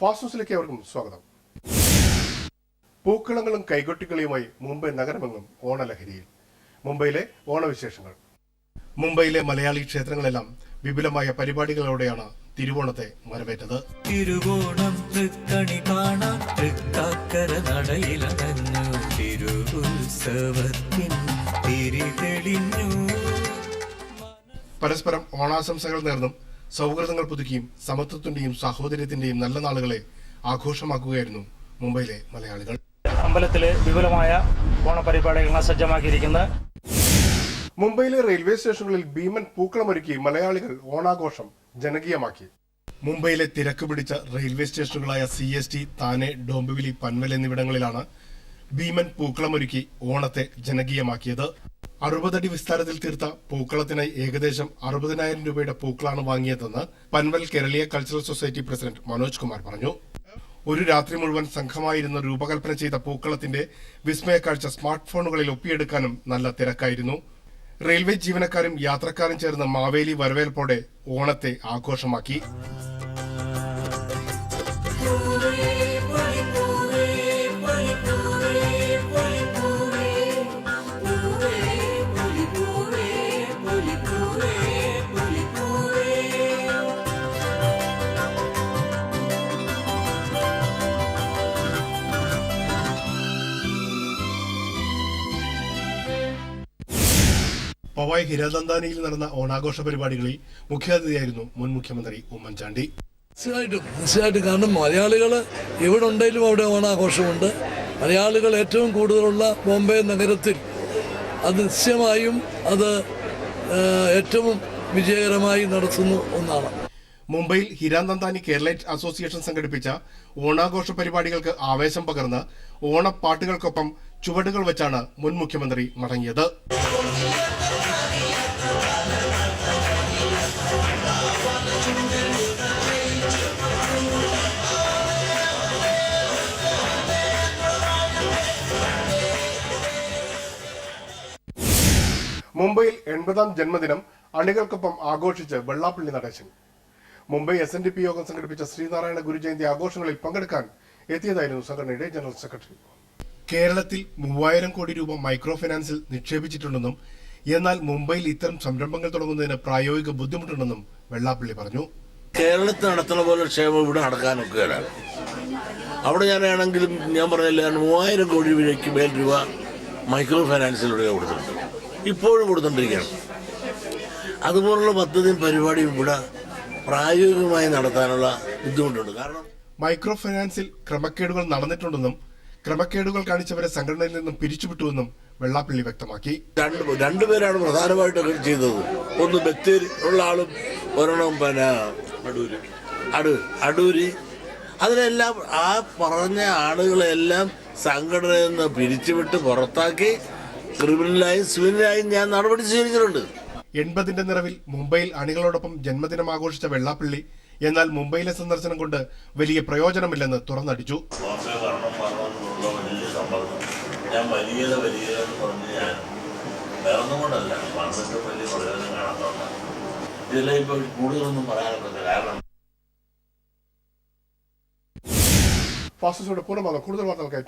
Fast അവർക്കും സ്വാഗതം. പൂക്കളങ്ങളും കൈകൊട്ടിക്കളിയുമായി മുംബൈ നഗരമെങ്ങും ഓണലഹരിയിൽ. മുംബൈയിലെ ഓണവിശേഷങ്ങൾ. മുംബൈയിലെ മലയാളി ക്ഷേത്രങ്ങളെല്ലാം വിപുലമായ പരിപാടികളോടെയാണ് തിരുവോണത്തെ വരവേറ്റത്. തിരുവോണം തൃക്കണി കാണാൻ തൃക്കാക്കര നടയിലകന്നു തിരുവുത്സവത്തിൻ തിരിതെളിഞ്ഞു. പരസ്പരം ഓണാശംസകൾ നേർന്നും സൗഹൃദങ്ങൾ പുതുക്കിയും സമത്വത്തിന്റെയും സാഹോദര്യത്തിന്റെയും നല്ല നാളുകളെ ആഘോഷമാക്കുകയായിരുന്നു മുംബൈയിലെ മലയാളികൾ. അമ്പലത്തിലെ വിപുലമായ ഓണപരിപാടികളാണ് സജ്ജമാക്കിയിരിക്കുന്നത്. മുംബൈയിലെ റെയിൽവേ സ്റ്റേഷനുകളിൽ ഭീമൻ പൂക്കളമൊരുക്കി മലയാളികൾ ഓണാഘോഷം ജനകീയമാക്കി. മുംബൈയിലെ തിരക്ക് പിടിച്ച റെയിൽവേ സ്റ്റേഷനുകളായ CST, താനെ, ഡോംബിവിലി, പൻവൽ എന്നിവിടങ്ങളിലാണ് ഭീമൻ പൂക്കളമൊരുക്കി ഓണത്തെ ജനകീയമാക്കിയത്. 60 അടി വിസ്താരത്തിൽ തീർത്ത പൂക്കളത്തിനായി ഏകദേശം 60,000 രൂപയുടെ പൂക്കളാണ് വാങ്ങിയതെന്ന് പൻവൽ കേരളീയ cultural society president Manoj Kumar പറഞ്ഞു. ഒരു രാത്രി മുഴുവൻ സംഘമായിരുന്ന രൂപകൽപ്പന ചെയ്ത പൂക്കളത്തിന്റെ വിസ്മയക്കാഴ്ച സ്മാർട്ട് ഫോണുകളിൽ ഒപ്പിയെടുക്കാനും നല്ല തിരക്കായിരുന്നു. റെയിൽവേ ജീവനക്കാരും യാത്രക്കാരും ചേർന്ന് മാവേലി വരവേൽപ്പോടെ ഓണത്തെ ആഘോഷമാക്കി. പവായ് ഹിരാനന്ദാനിയിൽ നടന്ന ഓണാഘോഷ പരിപാടികളിൽ മുഖ്യാതിഥിയായിരുന്നു മുൻ മുഖ്യമന്ത്രി ഉമ്മൻചാണ്ടി. തീർച്ചയായിട്ടും കാരണം മലയാളികൾ എവിടെ ഉണ്ടെങ്കിലും അവിടെ ഓണാഘോഷമുണ്ട്. മലയാളികൾ ഏറ്റവും കൂടുതലുള്ള ബോംബെ നഗരത്തിൽ അത് നിശ്ചയമായും അത് ഏറ്റവും വിജയകരമായി നടത്തുന്ന ഒന്നാണ്. മുംബൈയിൽ ഹിരാനന്ദാനി കേരളൈറ്റ് അസോസിയേഷൻ സംഘടിപ്പിച്ച ഓണാഘോഷ പരിപാടികൾക്ക് ആവേശം പകർന്ന് ഓണപ്പാട്ടുകൾക്കൊപ്പം ചുവടുകൾ വെച്ചാണ് മുൻ മുഖ്യമന്ത്രി മടങ്ങിയത്. മുംബൈയിൽ 80ാം ജന്മദിനം അണികൾക്കൊപ്പം ആഘോഷിച്ച് വെള്ളാപ്പള്ളി നടേശൻ. മുംബൈ SNDP യോഗം സംഘടിപ്പിച്ച ശ്രീനാരായണ ഗുരുജയന്തി ആഘോഷങ്ങളിൽ പങ്കെടുക്കാൻ എത്തിയതായിരുന്നു സംഘടനയുടെ ജനറൽ സെക്രട്ടറി. കേരളത്തിൽ 3000 കോടി രൂപ മൈക്രോ ഫൈനാൻസിൽ നിക്ഷേപിച്ചിട്ടുണ്ടെന്നും എന്നാൽ മുംബൈയിൽ ഇത്തരം സംരംഭങ്ങൾ തുടങ്ങുന്നതിന് പ്രായോഗിക ബുദ്ധിമുട്ടുണ്ടെന്നും വെള്ളാപ്പള്ളി പറഞ്ഞു. കേരളത്തിൽ നടത്തുന്ന പോലെ ക്ഷേമം ഇവിടെ നടക്കാനൊക്കെയാണ്. അവിടെ ഞാനാണെങ്കിലും ഞാൻ പറഞ്ഞില്ല, 3000 കോടി രൂപയ്ക്ക് മേൽ രൂപ മൈക്രോ ഫൈനാൻസിലൂടെ കൊടുത്തിട്ടുണ്ട്, ഇപ്പോഴും കൊടുത്തുകൊണ്ടിരിക്കുകയാണ്. അതുപോലുള്ള പദ്ധതിയും പരിപാടിയും ഇവിടെ പ്രായോഗികമായി നടത്താനുള്ള ബുദ്ധിമുട്ടുണ്ട്. കാരണം മൈക്രോ ഫൈനാൻസിൽ ക്രമക്കേടുകൾ നടന്നിട്ടുണ്ടെന്നും ക്രമക്കേടുകൾ കാണിച്ചവരെ സംഘടനയിൽ നിന്നും പിരിച്ചുവിട്ടുവെന്നും വെള്ളാപ്പള്ളി വ്യക്തമാക്കി. രണ്ടുപേരാണ് പ്രധാനമായിട്ടൊക്കെ ചെയ്തത്. ഒന്ന് ബത്തേരി ഉള്ള ആളും ഒരെണ്ണം അടൂരി. അതിനെല്ലാം ആ പറഞ്ഞ ആളുകളെല്ലാം സംഘടനയിൽ നിന്ന് പിരിച്ചുവിട്ട് പുറത്താക്കി ക്രിമിനലായും സിവിലായും ഞാൻ നടപടി സ്വീകരിച്ചിട്ടുണ്ട്. 80ന്റെ നിറവിൽ മുംബൈയിൽ അണികളോടൊപ്പം ജന്മദിനം ആഘോഷിച്ച വെള്ളാപ്പള്ളി എന്നാൽ മുംബൈയിലെ സന്ദർശനം കൊണ്ട് വലിയ പ്രയോജനമില്ലെന്ന് തുറന്നടിച്ചു. ഫാസ്റ്റ് പൂർണ്ണമാകും. കൂടുതൽ വാർത്തകൾക്കായി